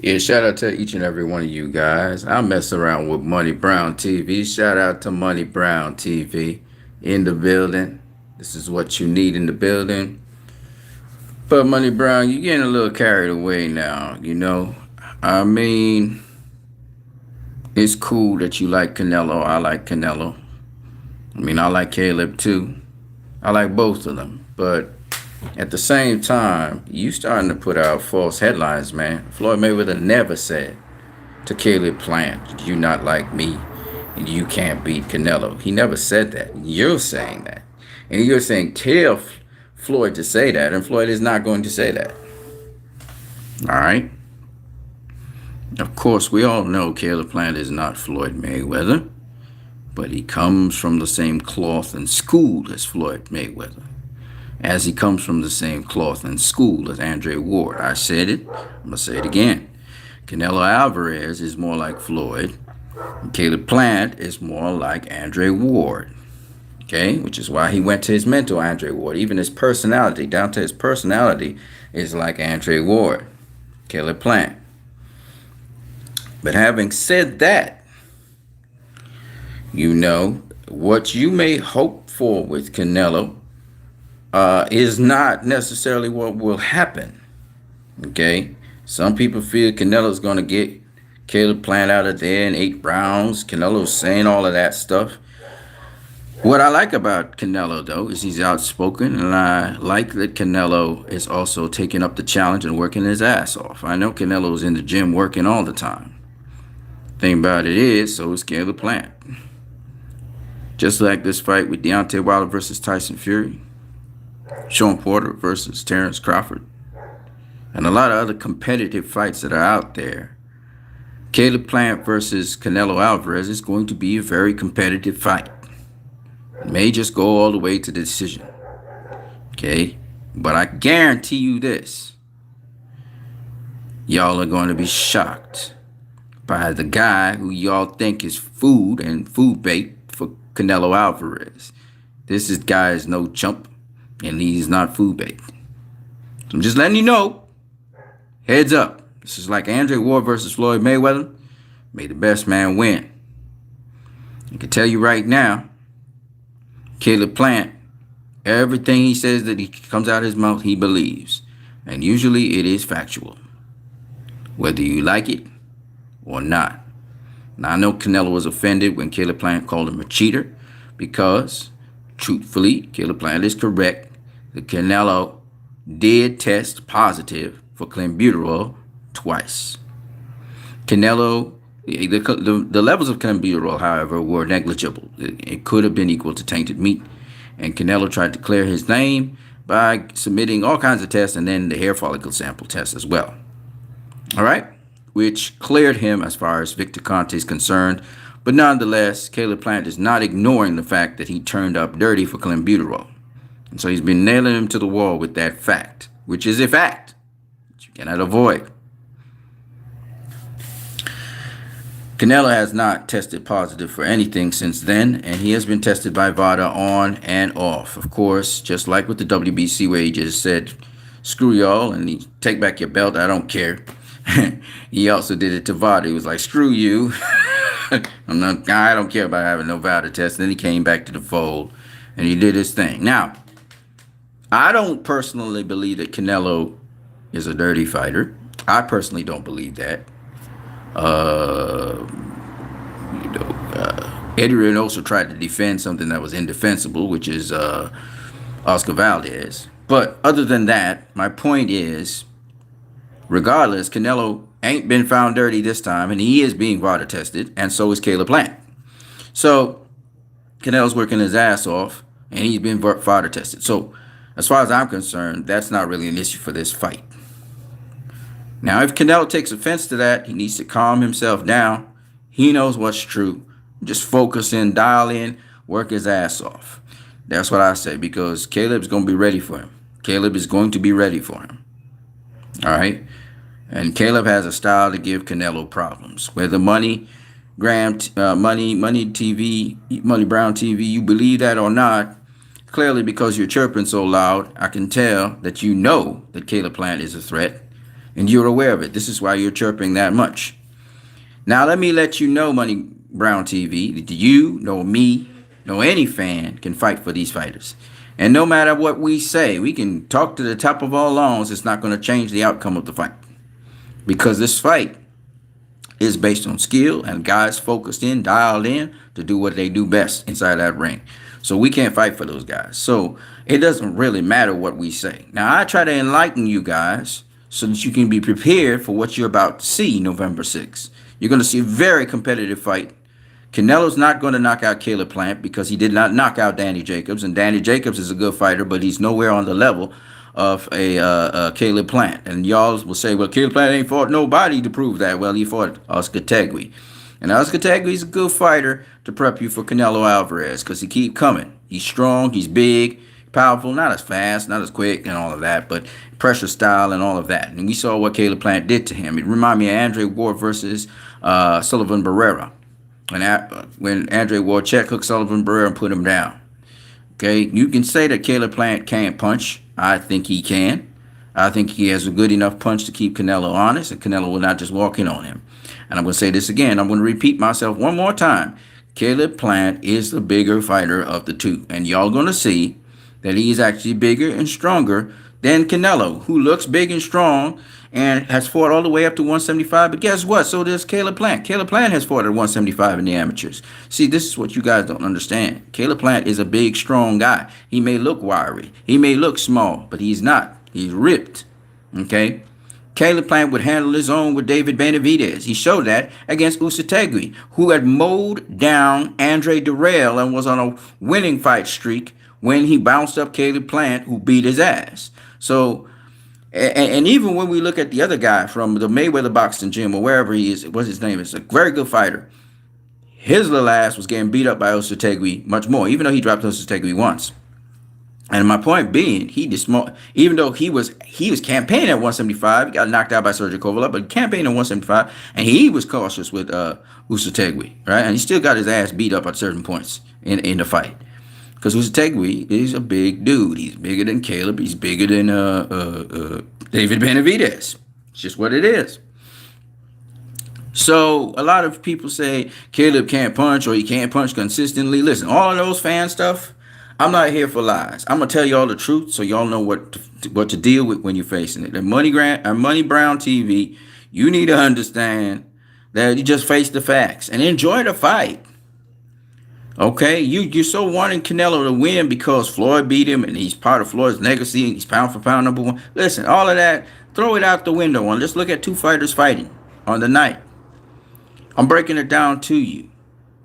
Yeah, shout out to each and every one of you guys. I mess around with Money Brown TV. Shout out to Money Brown TV in the building. This is what you need in the building. But Money Brown, you're getting a little carried away now, you know. I mean, it's cool that you like Canelo. I like Canelo. I mean, I like Caleb too. I like both of them. But at the same time, you starting to put out false headlines, man. Floyd Mayweather never said to Caleb Plant, "You not like me, and you can't beat Canelo." He never said that. You're saying that, and you're saying tell Floyd to say that, and Floyd is not going to say that. All right. Of course, we all know Caleb Plant is not Floyd Mayweather, but he comes from the same cloth and school as Floyd Mayweather, as he comes from the same cloth and school as Andre Ward. I said it. I'm gonna say it again. Canelo Alvarez is more like Floyd. Caleb Plant is more like Andre Ward. Okay, which is why he went to his mentor, Andre Ward. Even his personality, down to his personality, is like Andre Ward, Caleb Plant. But having said that, you know, what you may hope for with Canelo is not necessarily what will happen. Okay, some people feel Canelo's going to get Caleb Plant out of there in 8 rounds. Canelo's saying all of that stuff. What I like about Canelo, though, is he's outspoken, and I like that Canelo is also taking up the challenge and working his ass off. I know Canelo's in the gym working all the time. Thing about it is, so is Caleb Plant. Just like this fight with Deontay Wilder versus Tyson Fury, Sean Porter versus Terrence Crawford, and a lot of other competitive fights that are out there, Caleb Plant versus Canelo Alvarez is going to be a very competitive fight. It may just go all the way to the decision. Okay? But I guarantee you this. Y'all are going to be shocked by the guy who y'all think is food and food bait for Canelo Alvarez. This guy is no chump, and he's not food bait. So I'm just letting you know. Heads up. This is like Andre Ward versus Floyd Mayweather. May the best man win. I can tell you right now, Caleb Plant, everything he says that he comes out of his mouth, he believes. And usually it is factual. Whether you like it or not. Now, I know Canelo was offended when Caleb Plant called him a cheater because, truthfully, Caleb Plant is correct that Canelo did test positive for clenbuterol twice. Canelo, the levels of clenbuterol, however, were negligible. It could have been equal to tainted meat. And Canelo tried to clear his name by submitting all kinds of tests and then the hair follicle sample test as well. All right? Which cleared him as far as Victor Conte is concerned. But nonetheless, Caleb Plant is not ignoring the fact that he turned up dirty for clenbuterol. And so he's been nailing him to the wall with that fact, which is a fact that you cannot avoid. Canelo has not tested positive for anything since then, and he has been tested by VADA on and off. Of course, just like with the WBC where he just said, screw y'all, and he take back your belt, I don't care. He also did it to VADA. He was like, screw you. I don't care about having no VADA test. And then he came back to the fold, and he did his thing. Now, I don't personally believe that Canelo is a dirty fighter. I personally don't believe that. Eddie Reynoso tried to defend something that was indefensible, which is Oscar Valdez. But other than that, my point is, regardless, Canelo ain't been found dirty this time, and he is being VADA tested, and so is Caleb Plant. So Canelo's working his ass off, and he's been VADA tested. So as far as I'm concerned, that's not really an issue for this fight. Now, if Canelo takes offense to that, he needs to calm himself down. He knows what's true. Just focus in, dial in, work his ass off. That's what I say, because Caleb's going to be ready for him. Caleb is going to be ready for him. All right? And Caleb has a style to give Canelo problems. Whether Money Brown TV, you believe that or not, clearly because you're chirping so loud, I can tell that you know that Caleb Plant is a threat. And you're aware of it. This is why you're chirping that much. Now, let me let you know, Money Brown TV, that you, nor me, nor any fan can fight for these fighters. And no matter what we say, we can talk to the top of our lungs, it's not going to change the outcome of the fight. Because this fight is based on skill and guys focused in, dialed in to do what they do best inside that ring. So we can't fight for those guys. So it doesn't really matter what we say. Now, I try to enlighten you guys so that you can be prepared for what you're about to see November 6th. You're going to see a very competitive fight. Canelo's not going to knock out Caleb Plant because he did not knock out Danny Jacobs. And Danny Jacobs is a good fighter, but he's nowhere on the level of a Caleb Plant. And y'all will say, well, Caleb Plant ain't fought nobody to prove that. Well, he fought Oscar Tegui. And Oscar Tegui is a good fighter to prep you for Canelo Alvarez because he keep coming. He's strong, he's big, powerful, not as fast, not as quick and all of that, but pressure style and all of that. And we saw what Caleb Plant did to him. It reminded me of Andre Ward versus Sullivan Barrera. When Andre Ward check hooked Sullivan Barrera and put him down. Okay, you can say that Caleb Plant can't punch. I think he can. I think he has a good enough punch to keep Canelo honest, and Canelo will not just walk in on him. And I'm going to say this again. I'm going to repeat myself one more time. Caleb Plant is the bigger fighter of the two. And y'all going to see that he's actually bigger and stronger than Canelo, who looks big and strong and has fought all the way up to 175. But guess what? So does Caleb Plant. Caleb Plant has fought at 175 in the amateurs. See, this is what you guys don't understand. Caleb Plant is a big, strong guy. He may look wiry. He may look small, but he's not. He's ripped. Okay? Caleb Plant would handle his own with David Benavidez. He showed that against Usategui, who had mowed down Andre Durrell and was on a winning fight streak when he bounced up Caleb Plant, who beat his ass. So, and even when we look at the other guy from the Mayweather Boxing Gym or wherever he is, what's his name? It's a very good fighter. His little ass was getting beat up by Usategui much more, even though he dropped Usategui once. And my point being, even though he was campaigning at 175, he got knocked out by Sergio Kovalev, but campaigning at 175, and he was cautious with Usategui, right? And he still got his ass beat up at certain points in the fight. Because Usategui is a big dude. He's bigger than Caleb. He's bigger than David Benavidez. It's just what it is. So a lot of people say Caleb can't punch or he can't punch consistently. Listen, all of those fan stuff, I'm not here for lies. I'm going to tell y'all the truth so y'all know what to deal with when you're facing it. And Money Brown TV, you need to understand that you just face the facts and enjoy the fight. Okay, you're so wanting Canelo to win because Floyd beat him and he's part of Floyd's legacy and he's pound for pound number one. Listen, all of that, throw it out the window and let's look at two fighters fighting on the night. I'm breaking it down to you.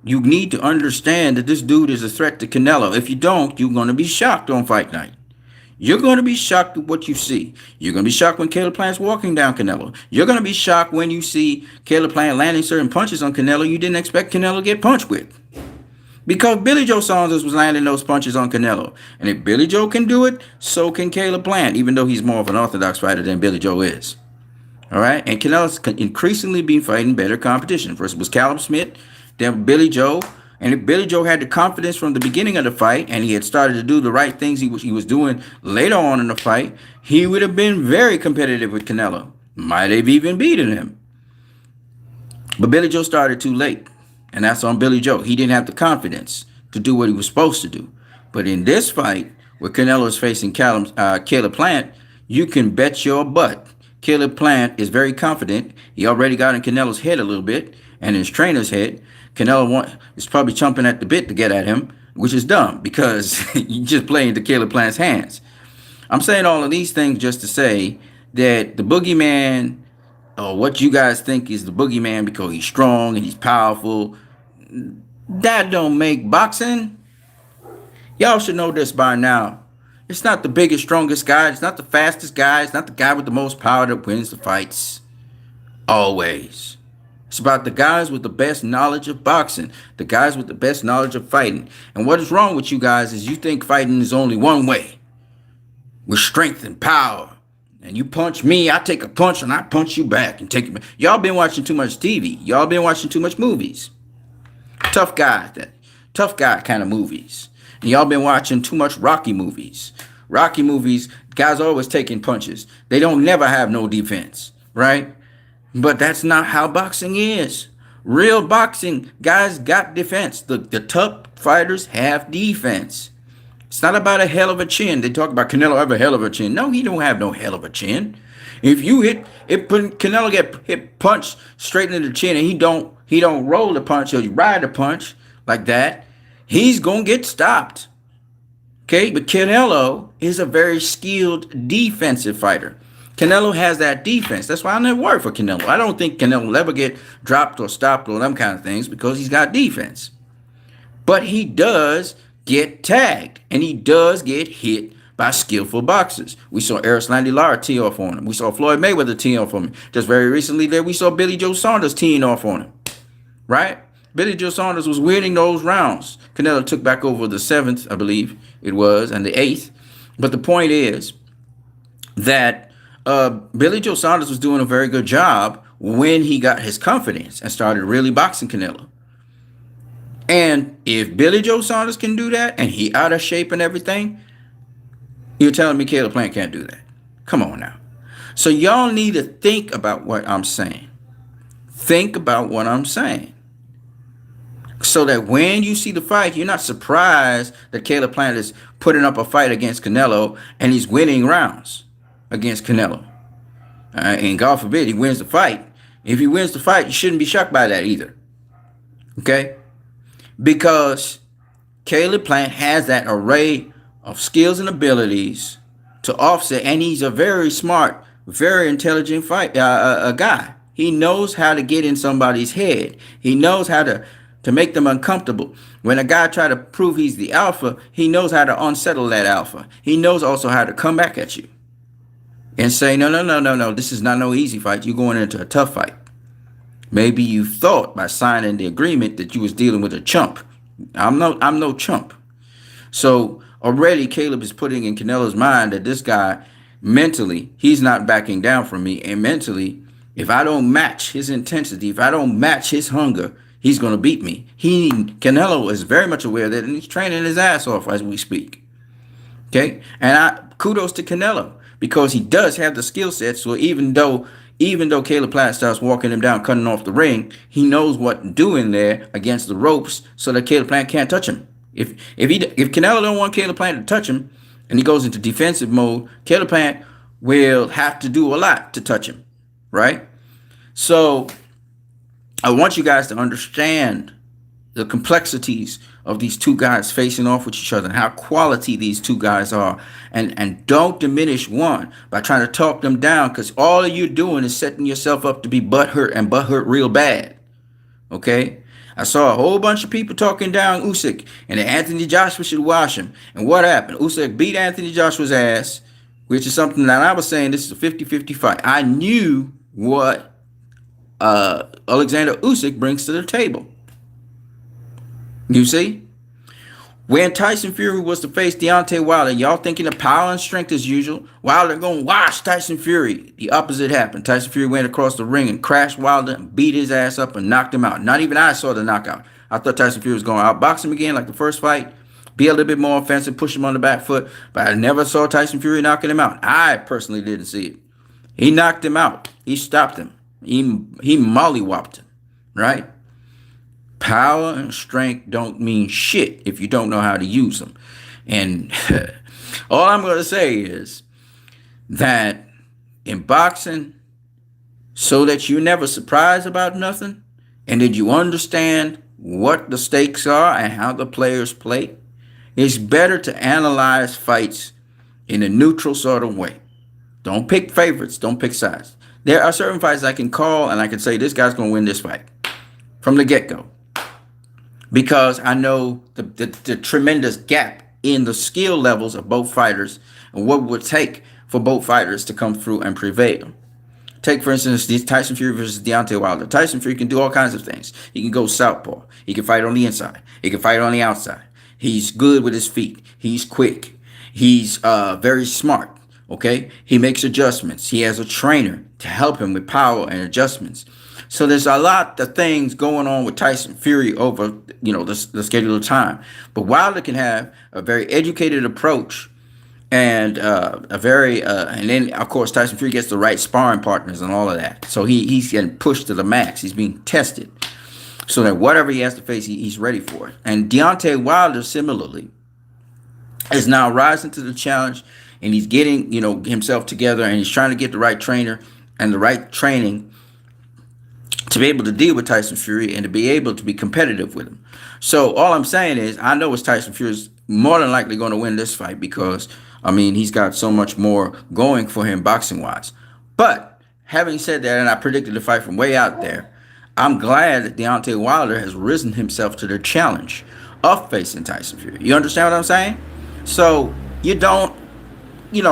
You need to understand that this dude is a threat to Canelo. If you don't, you're going to be shocked on fight night. You're going to be shocked at what you see. You're going to be shocked when Caleb Plant's walking down Canelo. You're going to be shocked when you see Caleb Plant landing certain punches on Canelo you didn't expect Canelo to get punched with. Because Billy Joe Saunders was landing those punches on Canelo. And if Billy Joe can do it, so can Caleb Plant, even though he's more of an orthodox fighter than Billy Joe is. All right? And Canelo's increasingly been fighting better competition. First it was Callum Smith, then Billy Joe. And if Billy Joe had the confidence from the beginning of the fight and he had started to do the right things he was doing later on in the fight, he would have been very competitive with Canelo. Might have even beaten him. But Billy Joe started too late. And that's on Billy Joe. He didn't have the confidence to do what he was supposed to do. But in this fight, where Canelo is facing Caleb Plant, you can bet your butt Caleb Plant is very confident. He already got in Canelo's head a little bit and his trainer's head. Canelo is probably chomping at the bit to get at him, which is dumb because you just play into Caleb Plant's hands. I'm saying all of these things just to say that the boogeyman, or what you guys think is the boogeyman because he's strong and he's powerful, that don't make boxing. Y'all should know this by now. It's not the biggest, strongest guy. It's not the fastest guy. It's not the guy with the most power that wins the fights. Always. It's about the guys with the best knowledge of boxing. The guys with the best knowledge of fighting. And what is wrong with you guys is you think fighting is only one way. With strength and power. And you punch me, I take a punch and I punch you back and take it back. Y'all been watching too much TV. Y'all been watching too much movies. Tough guy kind of movies. And y'all been watching too much Rocky movies. Rocky movies, guys always taking punches. They don't never have no defense. right? But that's not how boxing is. Real boxing, guys got defense. The top fighters have defense. It's not about a hell of a chin. They talk about Canelo have a hell of a chin. No, he don't have no hell of a chin. If you hit it, Canelo get hit punched straight into the chin, and he don't roll the punch or you ride the punch like that, he's gonna get stopped. Okay, but Canelo is a very skilled defensive fighter. Canelo has that defense. That's why I never work for Canelo. I don't think Canelo will ever get dropped or stopped or them kind of things because he's got defense. But he does get tagged and he does get hit by skillful boxers. We saw Erislandy Lara tee off on him. We saw Floyd Mayweather tee off on him. Just very recently there, we saw Billy Joe Saunders teeing off on him. Right? Billy Joe Saunders was winning those rounds. Canelo took back over the 7th, I believe it was, and the 8th. But the point is that Billy Joe Saunders was doing a very good job when he got his confidence and started really boxing Canelo. And if Billy Joe Saunders can do that and he out of shape and everything, you're telling me Caleb Plant can't do that? Come on now. So y'all need to think about what I'm saying. Think about what I'm saying. So that when you see the fight, you're not surprised that Caleb Plant is putting up a fight against Canelo and he's winning rounds against Canelo. And God forbid he wins the fight. If he wins the fight, you shouldn't be shocked by that either. Okay? Because Caleb Plant has that array of skills and abilities to offset, and he's a very smart, very intelligent a guy. He knows how to get in somebody's head. He knows how to make them uncomfortable. When a guy try to prove he's the alpha, he knows how to unsettle that alpha. He knows also how to come back at you and say, no, this is not no easy fight. You're going into a tough fight. Maybe you thought by signing the agreement that you was dealing with a chump. I'm no chump. So already Caleb is putting in Canelo's mind that this guy mentally, he's not backing down from me. And mentally, if I don't match his intensity, if I don't match his hunger, he's going to beat me. Canelo is very much aware of that, and he's training his ass off as we speak. Okay? And kudos to Canelo because he does have the skill set. So even though Caleb Plant starts walking him down, cutting off the ring, he knows what to do in there against the ropes so that Caleb Plant can't touch him. If Canelo don't want Caleb Plant to touch him and he goes into defensive mode, Caleb Plant will have to do a lot to touch him, right? So I want you guys to understand the complexities of these two guys facing off with each other and how quality these two guys are. And don't diminish one by trying to talk them down, because all you're doing is setting yourself up to be butthurt and butthurt real bad. Okay? I saw a whole bunch of people talking down Usyk and that Anthony Joshua should wash him. And what happened? Usyk beat Anthony Joshua's ass, which is something that I was saying this is a 50-50 fight. I knew what Alexander Usyk brings to the table. You see? When Tyson Fury was to face Deontay Wilder, y'all thinking of power and strength as usual. Wilder going to wash Tyson Fury. The opposite happened. Tyson Fury went across the ring and crashed Wilder and beat his ass up and knocked him out. Not even I saw the knockout. I thought Tyson Fury was going to outbox him again like the first fight, be a little bit more offensive, push him on the back foot, but I never saw Tyson Fury knocking him out. I personally didn't see it. He knocked him out. He stopped him. He mollywopped him, right? Power and strength don't mean shit if you don't know how to use them. And all I'm going to say is that in boxing, so that you're never surprised about nothing, and that you understand what the stakes are and how the players play, it's better to analyze fights in a neutral sort of way. Don't pick favorites. Don't pick sides. There are certain fights I can call and I can say this guy's going to win this fight from the get-go, because I know the tremendous gap in the skill levels of both fighters and what it would take for both fighters to come through and prevail. Take, for instance, this Tyson Fury versus Deontay Wilder. Tyson Fury can do all kinds of things. He can go southpaw. He can fight on the inside. He can fight on the outside. He's good with his feet. He's quick. He's very smart. Okay? He makes adjustments. He has a trainer to help him with power and adjustments. So there's a lot of things going on with Tyson Fury over, the schedule of time. But Wilder can have a very educated approach and and then of course Tyson Fury gets the right sparring partners and all of that. So he's getting pushed to the max. He's being tested so that whatever he has to face, he's ready for it. And Deontay Wilder similarly is now rising to the challenge, and he's getting himself together, and he's trying to get the right trainer and the right training to be able to deal with Tyson Fury and to be able to be competitive with him. So all I'm saying is, I know it's Tyson Fury's more than likely going to win this fight because, I mean, he's got so much more going for him boxing-wise. But having said that, and I predicted the fight from way out there, I'm glad that Deontay Wilder has risen himself to the challenge of facing Tyson Fury. You understand what I'm saying? So you don't,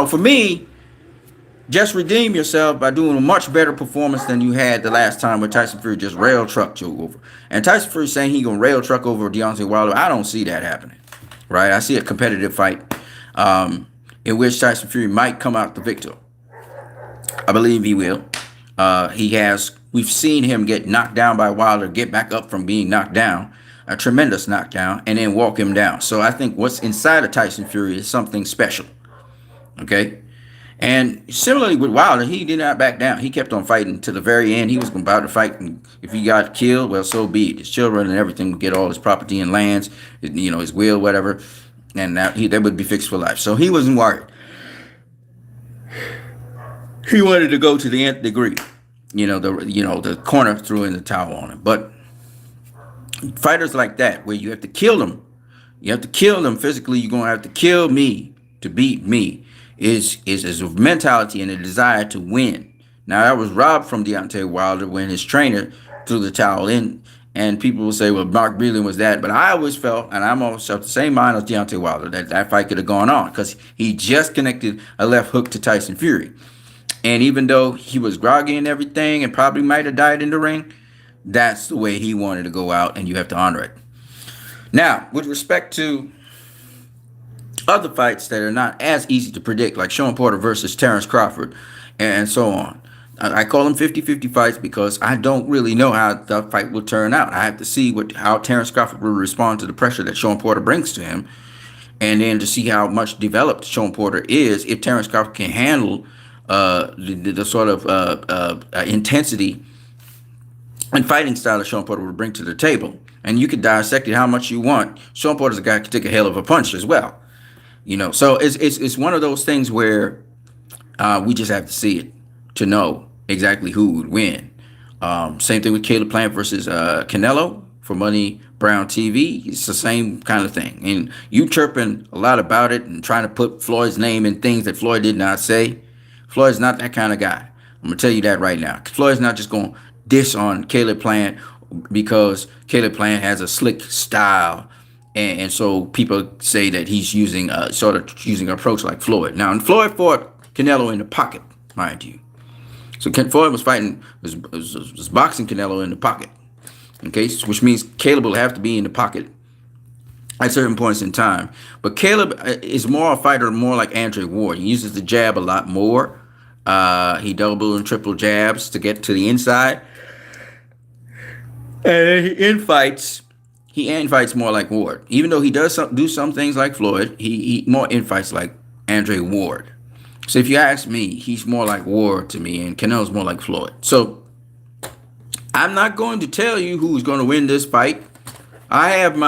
for me, just redeem yourself by doing a much better performance than you had the last time when Tyson Fury just rail trucked you over. And Tyson Fury saying he gonna rail truck over Deontay Wilder, I don't see that happening, right? I see a competitive fight in which Tyson Fury might come out the victor. I believe he will. We've seen him get knocked down by Wilder, get back up from being knocked down, a tremendous knockdown, and then walk him down. So I think what's inside of Tyson Fury is something special, okay? And similarly with Wilder, he did not back down. He kept on fighting to the very end. He was about to fight, and if he got killed, well, so be it. His children and everything would get all his property and lands, his will, whatever, and they would be fixed for life. So he wasn't worried. He wanted to go to the nth degree. The corner threw in the towel on him. But fighters like that, where you have to kill them, physically. You're gonna have to kill me to beat me. Is a mentality and a desire to win. Now, that was robbed from Deontay Wilder when his trainer threw the towel in, and people will say, well, Mark Breland was that. But I always felt, and I'm always of the same mind as Deontay Wilder, that fight could have gone on because he just connected a left hook to Tyson Fury. And even though he was groggy and everything and probably might have died in the ring, that's the way he wanted to go out, and you have to honor it. Now, with respect to other fights that are not as easy to predict, like Sean Porter versus Terrence Crawford and so on. I call them 50-50 fights because I don't really know how the fight will turn out. I have to see how Terrence Crawford will respond to the pressure that Sean Porter brings to him, and then to see how much developed Sean Porter is, if Terrence Crawford can handle the sort of intensity and fighting style that Sean Porter will bring to the table. And you can dissect it how much you want. Sean Porter's a guy who can take a hell of a punch as well. So it's one of those things where we just have to see it to know exactly who would win. Same thing with Caleb Plant versus Canelo for Money Brown TV. It's the same kind of thing. And you chirping a lot about it and trying to put Floyd's name in things that Floyd did not say. Floyd's not that kind of guy. I'm going to tell you that right now. Floyd's not just going to diss on Caleb Plant because Caleb Plant has a slick style. And so people say that he's using an approach like Floyd. Now, and Floyd fought Canelo in the pocket, mind you. So Floyd was boxing Canelo in the pocket, okay? Which means Caleb will have to be in the pocket at certain points in time. But Caleb is more a fighter, more like Andre Ward. He uses the jab a lot more. He double and triple jabs to get to the inside. And he infights more like Ward. Even though he does do some things like Floyd, he more infights like Andre Ward. So if you ask me, he's more like Ward to me, and Canelo's more like Floyd. So I'm not going to tell you who's going to win this fight. I'm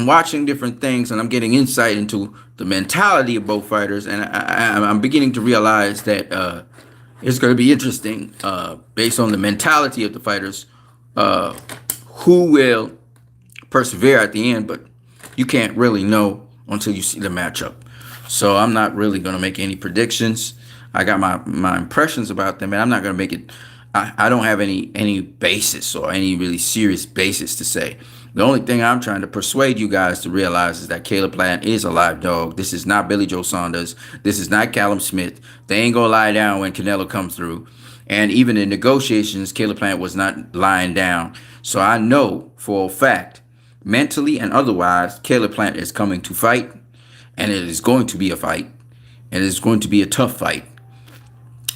watching different things, and I'm getting insight into the mentality of both fighters, and I'm beginning to realize that it's going to be interesting based on the mentality of the fighters. Who will persevere at the end, but you can't really know until you see the matchup. So I'm not really going to make any predictions. I got my impressions about them, and I'm not going to make it. I don't have any basis or any really serious basis to say. The only thing I'm trying to persuade you guys to realize is that Caleb Plant is a live dog. This is not Billy Joe Saunders. This is not Callum Smith. They ain't going to lie down when Canelo comes through. And even in negotiations, Caleb Plant was not lying down. So I know for a fact, mentally and otherwise, Caleb Plant is coming to fight. And it is going to be a fight. And it's going to be a tough fight.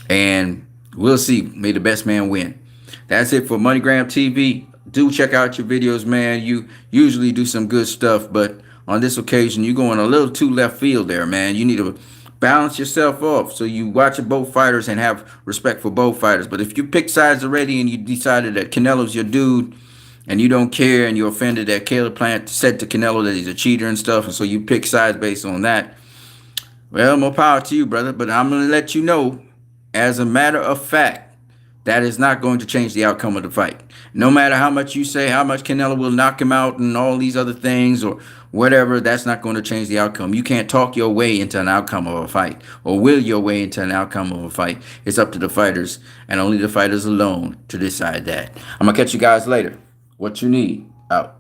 And we'll see. May the best man win. That's it for MoneyGram TV. Do check out your videos, man. You usually do some good stuff. But on this occasion, you're going a little too left field there, man. You need to balance yourself off so you watch both fighters and have respect for both fighters. But if you pick sides already and you decided that Canelo's your dude and you don't care and you're offended that Caleb Plant said to Canelo that he's a cheater and stuff, and so you pick sides based on that, well, more power to you, brother. But I'm going to let you know, as a matter of fact, that is not going to change the outcome of the fight. No matter how much you say, how much Canelo will knock him out and all these other things or whatever, that's not going to change the outcome. You can't talk your way into an outcome of a fight or will your way into an outcome of a fight. It's up to the fighters and only the fighters alone to decide that. I'm going to catch you guys later. What you need. Out.